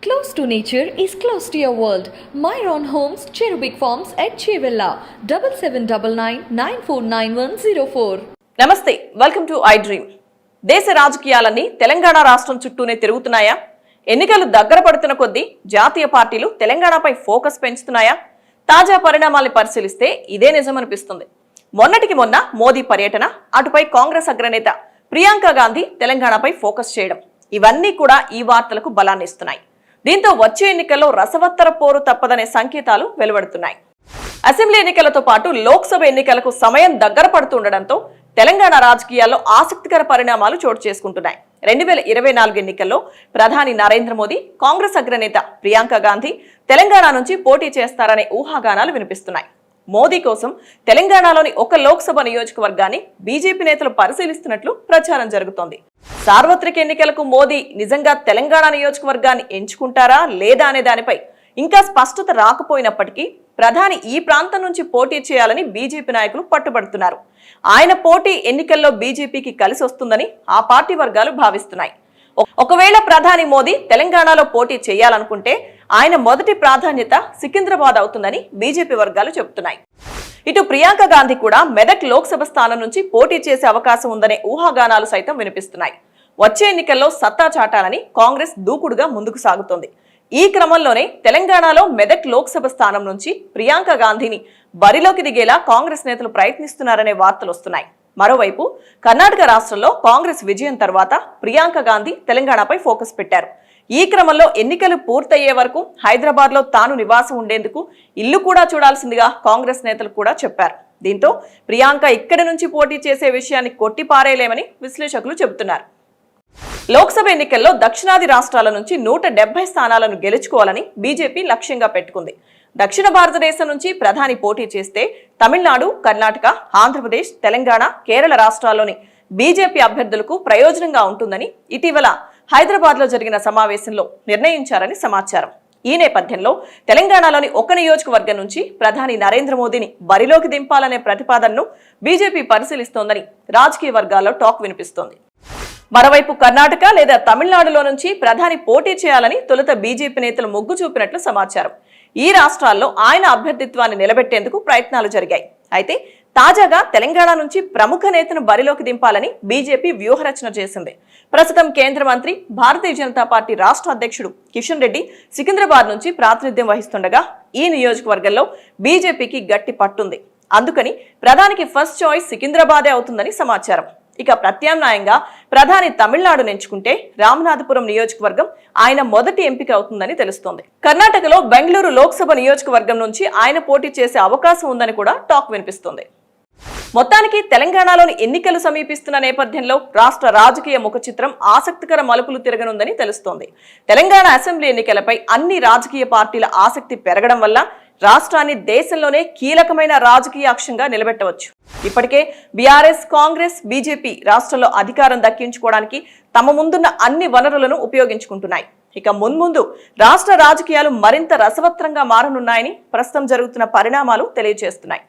Close to nature is close to your world. Myron Homes, Cherubic Farms at Chevilla, 7799949104. నమస్తే, welcome to I dream. దేశ రాజకీయాలన్నీ తెలంగాణ రాష్ట్రం చుట్టూనే తిరుగుతున్నాయా? ఎన్నికలు దగ్గర పడుతున్న కొద్దీ జాతీయ పార్టీలు తెలంగాణపై ఫోకస్ పెంచుతున్నాయా? తాజా పరిణామాల్ని పరిశీలిస్తే ఇదే నిజమనిపిస్తుంది. మొన్నటికి మొన్న మోదీ పర్యటన, అటుపై కాంగ్రెస్ అగ్రనేత ప్రియాంక గాంధీ తెలంగాణపై ఫోకస్ చేయడం, ఇవన్నీ కూడా ఈ వార్తలకు బలాన్ని ఇస్తున్నాయి. దీంతో వచ్చే ఎన్నికల్లో రసవత్తర పోరు తప్పదనే సంకేతాలు వెలువడుతున్నాయి. అసెంబ్లీ ఎన్నికలతో పాటు లోక్సభ ఎన్నికలకు సమయం దగ్గర పడుతుండటంతో తెలంగాణ రాజకీయాల్లో ఆసక్తికర పరిణామాలు చోటు చేసుకుంటున్నాయి. 2024 ఎన్నికల్లో ప్రధాని నరేంద్ర మోదీ, కాంగ్రెస్ అగ్రనేత ప్రియాంక గాంధీ తెలంగాణ నుంచి పోటీ చేస్తారనే ఊహాగానాలు వినిపిస్తున్నాయి. మోదీ కోసం తెలంగాణలోని ఒక లోక్సభ నియోజకవర్గాన్ని బీజేపీ నేతలు పరిశీలిస్తున్నట్లు ప్రచారం జరుగుతోంది. సార్వత్రిక ఎన్నికలకు మోదీ నిజంగా తెలంగాణ నియోజకవర్గాన్ని ఎంచుకుంటారా లేదా అనే దానిపై ఇంకా స్పష్టత రాకపోయినప్పటికీ ప్రధాని ఈ ప్రాంతం నుంచి పోటీ చేయాలని బీజేపీ నాయకులు పట్టుబడుతున్నారు. ఆయన పోటీ ఎన్నికల్లో బీజేపీకి కలిసి వస్తుందని ఆ పార్టీ వర్గాలు భావిస్తున్నాయి. ఒకవేళ ప్రధాని మోదీ తెలంగాణలో పోటీ చేయాలనుకుంటే ఆయన మొదటి ప్రాధాన్యత సికింద్రాబాద్ అవుతుందని బీజేపీ వర్గాలు చెబుతున్నాయి. ఇటు ప్రియాంక గాంధీ కూడా మెదక్ లోక్సభ స్థానం నుంచి పోటీ చేసే అవకాశం ఉందనే ఊహాగానాలు సైతం వినిపిస్తున్నాయి. వచ్చే ఎన్నికల్లో సత్తా చాటాలని కాంగ్రెస్ దూకుడుగా ముందుకు సాగుతోంది. ఈ క్రమంలోనే తెలంగాణలో మెదక్ లోక్సభ స్థానం నుంచి ప్రియాంక గాంధీని బరిలోకి దిగేలా కాంగ్రెస్ నేతలు ప్రయత్నిస్తున్నారనే వార్తలు వస్తున్నాయి. మరోవైపు కర్ణాటక రాష్ట్రంలో కాంగ్రెస్ విజయం తర్వాత ప్రియాంక గాంధీ తెలంగాణపై ఫోకస్ పెట్టారు. ఈ క్రమంలో ఎన్నికలు పూర్తయ్యే వరకు హైదరాబాద్ లో తాను నివాసం ఉండేందుకు ఇల్లు కూడా చూడాల్సిందిగా కాంగ్రెస్ నేతలు కూడా చెప్పారు. దీంతో ప్రియాంక ఇక్కడి నుంచి పోటీ చేసే విషయాన్ని కొట్టిపారేయలేమని విశ్లేషకులు చెబుతున్నారు. లోక్సభ ఎన్నికల్లో దక్షిణాది రాష్ట్రాల నుంచి 170 స్థానాలను గెలుచుకోవాలని బీజేపీ లక్ష్యంగా పెట్టుకుంది. దక్షిణ భారతదేశం నుంచి ప్రధాని పోటీ చేస్తే తమిళనాడు, కర్ణాటక, ఆంధ్రప్రదేశ్, తెలంగాణ, కేరళ రాష్ట్రాల్లోని బీజేపీ అభ్యర్థులకు ప్రయోజనంగా ఉంటుందని ఇటీవల హైదరాబాద్ లో జరిగిన సమావేశంలో నిర్ణయించారని సమాచారం. ఈ నేపథ్యంలో తెలంగాణలోని ఒక నియోజకవర్గం నుంచి ప్రధాని నరేంద్ర మోదీని బరిలోకి దింపాలనే ప్రతిపాదనను బీజేపీ పరిశీలిస్తోందని రాజకీయ వర్గాల్లో టాక్ వినిపిస్తోంది. మరోవైపు కర్ణాటక లేదా తమిళనాడులో నుంచి ప్రధాని పోటీ చేయాలని తొలుత బీజేపీ నేతలు మొగ్గు చూపినట్లు సమాచారం. ఈ రాష్ట్రాల్లో ఆయన అభ్యర్థిత్వాన్ని నిలబెట్టేందుకు ప్రయత్నాలు జరిగాయి. అయితే తాజాగా తెలంగాణ నుంచి ప్రముఖ నేతను బరిలోకి దింపాలని బీజేపీ వ్యూహరచన చేసింది. ప్రస్తుతం కేంద్ర మంత్రి, భారతీయ జనతా పార్టీ రాష్ట్ర అధ్యక్షుడు కిషన్ రెడ్డి సికింద్రాబాద్ నుంచి ప్రాతినిధ్యం వహిస్తుండగా ఈ నియోజకవర్గంలో బీజేపీకి గట్టి పట్టుంది. అందుకని ప్రధానికి ఫస్ట్ చాయిస్ సికింద్రాబాదే అవుతుందని సమాచారం. ఇక ప్రత్యామ్నాయంగా ప్రధాని తమిళనాడును ఎంచుకుంటే రామనాథపురం నియోజకవర్గం ఆయన మొదటి ఎంపిక అవుతుందని తెలుస్తోంది. కర్ణాటకలో బెంగళూరు లోక్సభ నియోజకవర్గం నుంచి ఆయన పోటీ చేసే అవకాశం ఉందని కూడా టాక్ వినిపిస్తోంది. మొత్తానికి తెలంగాణలోని ఎన్నికలు సమీపిస్తున్న నేపథ్యంలో రాష్ట్ర రాజకీయ ముఖ చిత్రం ఆసక్తికర మలుపులు తిరగనుందని తెలుస్తోంది. తెలంగాణ అసెంబ్లీ ఎన్నికలపై అన్ని రాజకీయ పార్టీల ఆసక్తి పెరగడం వల్ల రాష్ట్రాన్ని దేశంలోనే కీలకమైన రాజకీయ అక్షంగా నిలబెట్టవచ్చు. ఇప్పటికే బీఆర్ఎస్, కాంగ్రెస్, బీజేపీ రాష్ట్రంలో అధికారం దక్కించుకోవడానికి తమ ముందున్న అన్ని వనరులను ఉపయోగించుకుంటున్నాయి. ఇక మున్ముందు రాష్ట్ర రాజకీయాలు మరింత రసవత్రంగా మారనున్నాయని ప్రస్తుతం జరుగుతున్న పరిణామాలు తెలియజేస్తున్నాయి.